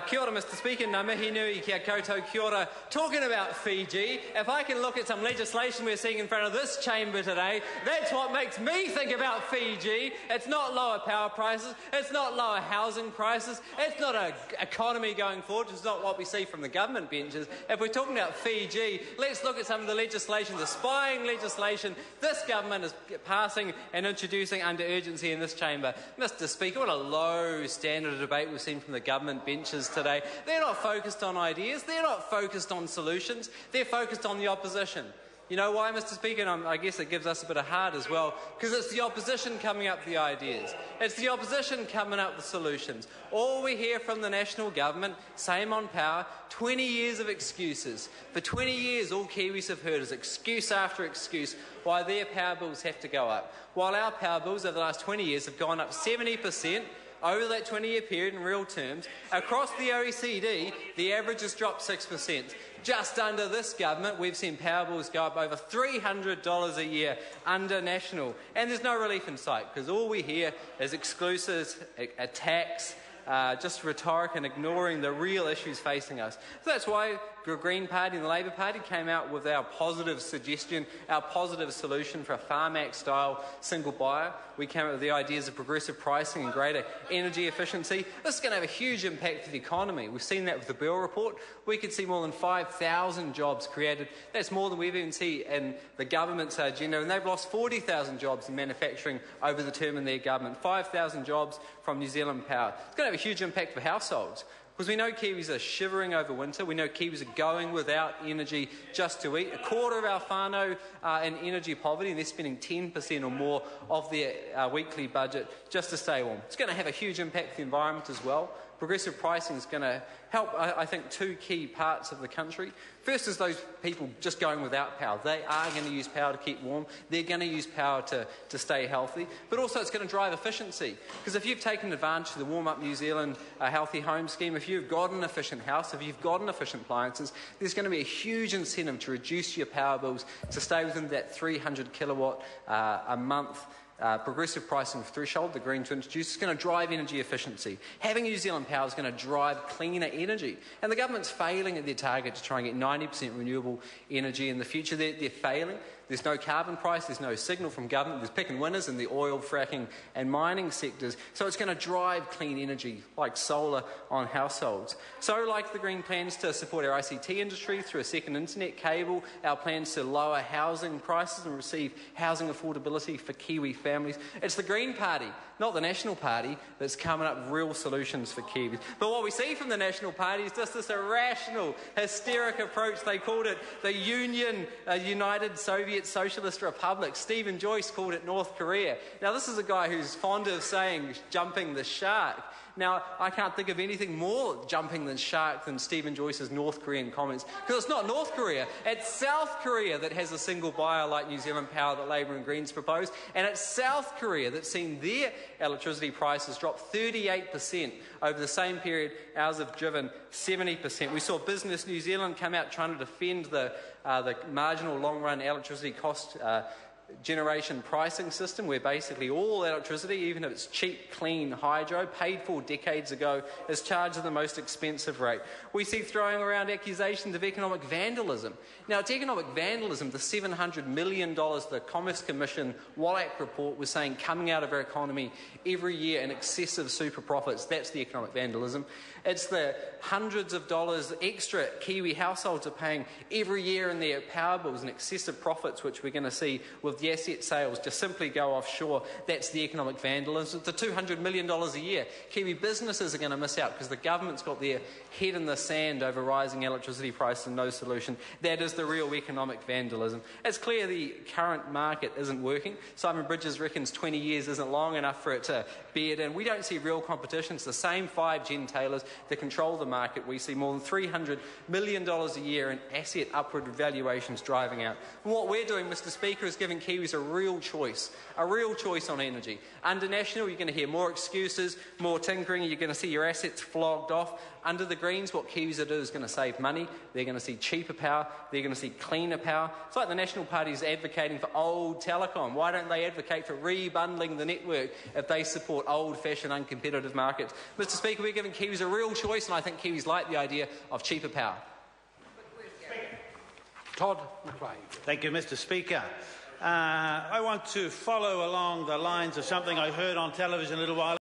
Kia ora, Mr Speaker. Ngā mihi nui kia koutou kia ora. Talking about Fiji, if I can look at some legislation we're seeing in front of this chamber today, that's what makes me think about Fiji. It's not lower power prices, it's not lower housing prices, it's not an economy going forward, it's not what we see from the government benches. If we're talking about Fiji, let's look at some of the legislation, the spying legislation this government is passing and introducing under urgency in this chamber. Mr Speaker, what a low standard of debate we've seen from the government benches today. They're not focused on ideas, they're not focused on solutions, they're focused on the opposition. You know why, Mr Speaker? And I guess it gives us a bit of heart as well, because it's the opposition coming up with the ideas. It's the opposition coming up with solutions. All we hear from the national government, same on power, 20 years of excuses. For 20 years, all Kiwis have heard is excuse after excuse why their power bills have to go up. While our power bills over the last 20 years have gone up 70%, over that 20-year period in real terms, across the OECD, the average has dropped 6%. Just under this government, we've seen power bills go up over $300 a year under national. And there's no relief in sight, because all we hear is excuses, attacks, just rhetoric and ignoring the real issues facing us. So that's why the Green Party and the Labour Party came out with our positive suggestion, our positive solution for a Farm Act-style single buyer. We came up with the ideas of progressive pricing and greater energy efficiency. This is going to have a huge impact for the economy. We've seen that with the Bell report. We could see more than 5,000 jobs created. That's more than we've even seen in the government's agenda, and they've lost 40,000 jobs in manufacturing over the term in their government. 5,000 jobs from New Zealand Power. It's going to have a huge impact for households. Because we know Kiwis are shivering over winter, we know Kiwis are going without energy just to eat. A quarter of our whānau are in energy poverty, and they're spending 10% or more of their weekly budget just to stay warm. It's going to have a huge impact for the environment as well. Progressive pricing is going to help, I think, two key parts of the country. First is those people just going without power. They are going to use power to keep warm. They're going to use power to stay healthy. But also it's going to drive efficiency. Because if you've taken advantage of the Warm Up New Zealand Healthy Home Scheme, if you've got an efficient house, if you've got an efficient appliances, there's going to be a huge incentive to reduce your power bills to stay within that 300 kilowatt a month progressive pricing threshold the Greens introduced is going to drive energy efficiency. Having New Zealand Power is going to drive cleaner energy. And the government's failing at their target to try and get 90% renewable energy in the future. They're failing. There's no carbon price, there's no signal from government, there's picking winners in the oil, fracking and mining sectors. So it's going to drive clean energy, like solar, on households. So like the Green plans to support our ICT industry through a second internet cable, our plans to lower housing prices and receive housing affordability for Kiwi families. It's the Green Party, not the National Party, that's coming up with real solutions for Kiwis. But what we see from the National Party is just this irrational, hysteric approach. They called it the United Soviet Socialist Republic. Stephen Joyce called it North Korea. Now, this is a guy who's fond of saying jumping the shark. Now, I can't think of anything more jumping than shark than Stephen Joyce's North Korean comments, because it's not North Korea, it's South Korea that has a single buyer like New Zealand Power that Labour and Greens propose, and it's South Korea that's seen their electricity prices drop 38% over the same period. Ours have driven 70%. We saw Business New Zealand come out trying to defend the marginal long-run electricity cost generation pricing system, where basically all electricity, even if it's cheap, clean hydro, paid for decades ago, is charged at the most expensive rate. We see throwing around accusations of economic vandalism. Now, it's economic vandalism, the $700 million the Commerce Commission Wallach report was saying coming out of our economy every year in excessive super profits. That's the economic vandalism. It's the hundreds of dollars extra Kiwi households are paying every year in their power bills and excessive profits, which we're going to see with the asset sales just simply go offshore. That's the economic vandalism. It's the $200 million a year. Kiwi businesses are going to miss out because the government's got their head in the sand over rising electricity prices and no solution. That is the real economic vandalism. It's clear the current market isn't working. Simon Bridges reckons 20 years isn't long enough for it to bear it in. We don't see real competition. It's the same five gen-tailors that control the market. We see more than $300 million a year in asset upward valuations driving out. And what we're doing, Mr Speaker, is giving Kiwis a real choice on energy. Under National, you're going to hear more excuses, more tinkering, you're going to see your assets flogged off. Under the Greens, what Kiwis are doing is going to save money, they're going to see cheaper power, they're going to see cleaner power. It's like the National Party is advocating for old telecom. Why don't they advocate for rebundling the network if they support old-fashioned, uncompetitive markets? Mr Speaker, we're giving Kiwis a real choice, and I think Kiwis like the idea of cheaper power. Todd McLean. Thank you, Mr Speaker. I want to follow along the lines of something I heard on television a little while